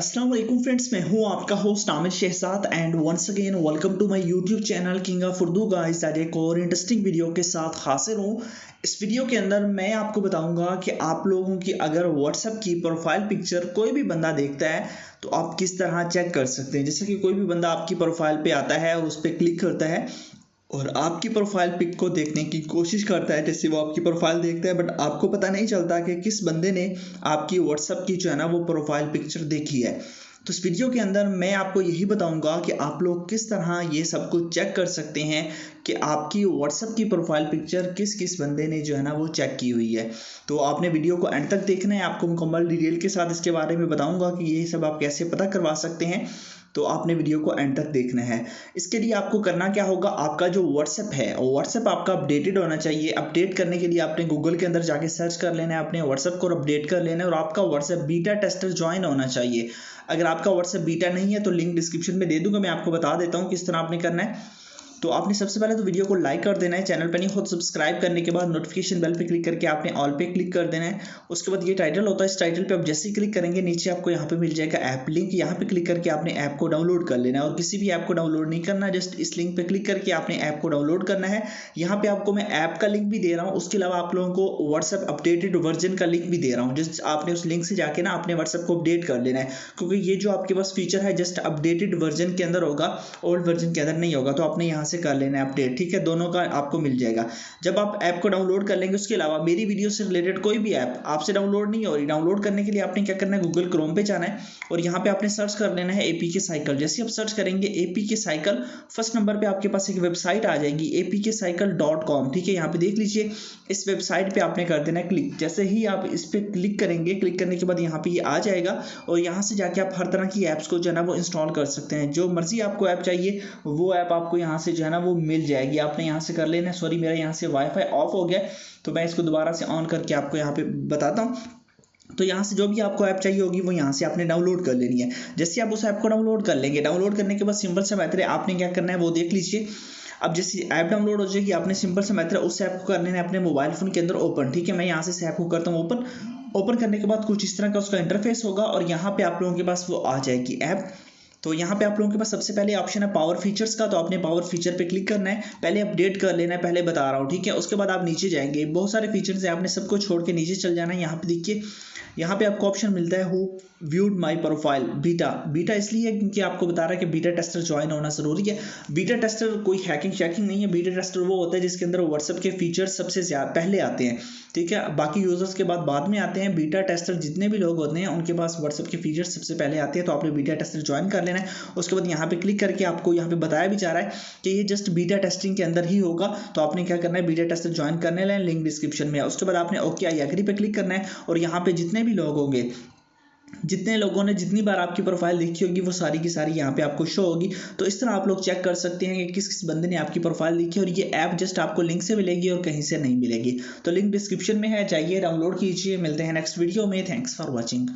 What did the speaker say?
अस्सलाम वालेकुम फ्रेंड्स, मैं हूं आपका host Aamir Shahzad and once again welcome to my YouTube channel king of Urdu guys. आज एक और इंटरेस्टिंग वीडियो के साथ हाजिर हूं। इस वीडियो के अंदर मैं आपको बताऊंगा कि आप लोगों की अगर व्हाट्सएप की प्रोफाइल पिक्चर कोई भी बंदा देखता है तो आप किस तरह चेक कर सकते हैं। जैसे कि कोई भी बंदा आपकी प्रोफाइल पे आता है और उस पर क्लिक करता है और आपकी प्रोफाइल पिक को देखने की कोशिश करता है, जैसे वो आपकी प्रोफाइल देखता है, बट आपको पता नहीं चलता कि किस बंदे ने आपकी व्हाट्सएप की जो है ना वो प्रोफाइल पिक्चर देखी है। तो इस वीडियो के अंदर मैं आपको यही बताऊंगा कि आप लोग किस तरह ये सब कुछ चेक कर सकते हैं कि आपकी व्हाट्सएप की प्रोफाइल पिक्चर किस किस बंदे ने जो है ना वो चेक की हुई है। तो आपने वीडियो को एंड तक देखना है, आपको मुकम्मल डिटेल के साथ इसके बारे में बताऊंगा कि ये सब आप कैसे पता करवा सकते हैं। तो आपने वीडियो को एंड तक देखना है। इसके लिए आपको करना क्या होगा, आपका जो व्हाट्सएप है व्हाट्सएप आपका अपडेटेड होना चाहिए। अपडेट करने के लिए आपने गूगल के अंदर जाके सर्च कर लेना है, अपने व्हाट्सएप को अपडेट कर लेना है और आपका व्हाट्सएप बीटा टेस्टर ज्वाइन होना चाहिए। अगर आपका व्हाट्सएप बीटा नहीं है तो लिंक डिस्क्रिप्शन में दे दूंगा, मैं आपको बता देता हूँ किस तरह आपने करना है। तो आपने सबसे पहले तो वीडियो को लाइक कर देना है, चैनल पर नहीं खुद सब्सक्राइब करने के बाद नोटिफिकेशन बेल पे क्लिक करके आपने ऑल पे क्लिक कर देना है। उसके बाद ये टाइटल होता है, इस टाइटल पे आप जैसे ही क्लिक करेंगे नीचे आपको यहाँ पे मिल जाएगा ऐप लिंक, यहाँ पे क्लिक करके आपने ऐप को डाउनलोड कर लेना है। और किसी भी ऐप को डाउनलोड नहीं करना, जस्ट इस लिंक पे क्लिक करके आपने ऐप को डाउनलोड करना है। यहाँ पे आपको मैं ऐप का लिंक भी दे रहा हूँ, उसके अलावा आप लोगों को व्हाट्सएप अपडेटेड वर्जन का लिंक भी दे रहा हूँ। जस्ट आपने उस लिंक से जाके ना अपने व्हाट्सएप को अपडेट कर लेना है, क्योंकि ये जो आपके पास फीचर है जस्ट अपडेटेड वर्जन के अंदर होगा, ओल्ड वर्जन के अंदर नहीं होगा। तो आपने यहाँ से कर लेना है अपडेट, ठीक है, दोनों का आपको मिल जाएगा जब आप ऐप को डाउनलोड कर लेंगे। उसके अलावा मेरी वीडियो से रिलेटेड कोई भी ऐप आपसे डाउनलोड नहीं हो रही, डाउनलोड करने के लिए आपने क्या करना है, गूगल क्रोम पे जाना है और यहाँ पे आपने सर्च कर लेना है एपीके साइकिल। जैसे आप सर्च करेंगे एपीके साइकिल, फर्स्ट नंबर पे आपके पास एक वेबसाइट आ जाएगी apkcycle.com, ठीक है। यहाँ पे देख लीजिए, इस वेबसाइट पे आपने कर देना है क्लिक। जैसे ही आप इस पे क्लिक करेंगे, क्लिक करने के बाद यहाँ पे ये आ जाएगा और यहाँ से जाके आप हर तरह की ऐप्स को जो है ना वो इंस्टॉल कर सकते हैं। जो मर्जी आपको ऐप चाहिए वो ऐप आपको यहाँ से जो है ना वो मिल जाएगी। आपने यहाँ से कर लेना है। सॉरी, मेरा यहाँ से वाईफाई ऑफ हो गया तो मैं इसको दोबारा से ऑन करके आपको यहाँ पे बताता हूँ। तो यहाँ से जो भी आपको ऐप चाहिए होगी वो यहाँ से आपने डाउनलोड कर लेनी है। जैसे आप उस ऐप को डाउनलोड कर लेंगे, डाउनलोड करने के बाद सिंपल सा मेथड है, आपने क्या करना है वो देख लीजिए। अब जैसे ऐप डाउनलोड हो जाएगी, आपने सिंपल सा मेथड उस ऐप को कर लेना है अपने मोबाइल फोन के अंदर ओपन, ठीक है। मैं यहाँ से इस ऐप को करता हूँ ओपन। ओपन करने के बाद कुछ इस तरह का उसका इंटरफेस होगा और यहाँ पे आप लोगों के पास वो आ जाएगी ऐप। तो यहाँ पे आप लोगों के पास सबसे पहले ऑप्शन है पावर फीचर्स का, तो आपने पावर फीचर पे क्लिक करना है, पहले अपडेट कर लेना है, पहले बता रहा हूँ, ठीक है। उसके बाद आप नीचे जाएंगे, बहुत सारे फीचर्स है, आपने सबको छोड़ के नीचे चल जाना है। यहाँ पे देखिए, यहाँ पे आपको ऑप्शन मिलता है who viewed my profile beta. Beta इसलिए क्योंकि आपको बता रहा है कि बीटा टेस्टर ज्वाइन होना जरूरी है। बीटा टेस्टर कोई हैकिंग शैकिंग नहीं है, बीटा टेस्टर वो होता है जिसके अंदर व्हाट्सएप के फीचर्स सबसे ज्यादा पहले आते हैं, ठीक है। बाकी यूजर्स के बाद में आते हैं। बीटा टेस्टर जितने भी लोग होते हैं उनके पास व्हाट्सएप के फीचर्स सबसे पहले आते हैं, तो आपने बीटा टेस्टर ज्वाइन कर लेना है। उसके बाद यहाँ पे क्लिक करके आपको यहाँ पे बताया भी जा रहा है कि ये जस्ट बीटा टेस्टिंग के अंदर ही होगा, तो आपने क्या करना है, बीटा टेस्टर ज्वाइन करने लें, लिंक डिस्क्रिप्शन में है। उसके बाद आपने ओके आई एग्री पे क्लिक करना है और यहाँ पे जितने भी लोग होंगे, जितने लोगों ने जितनी बार आपकी प्रोफाइल देखी होगी वो सारी की सारी यहाँ पे आपको शो होगी। तो इस तरह आप लोग चेक कर सकते हैं कि किस किस बंदे ने आपकी प्रोफाइल देखी, और ये ऐप जस्ट आपको लिंक से मिलेगी और कहीं से नहीं मिलेगी। तो लिंक डिस्क्रिप्शन में है, जाइए डाउनलोड कीजिए। मिलते हैं नेक्स्ट वीडियो में। Thanks for watching.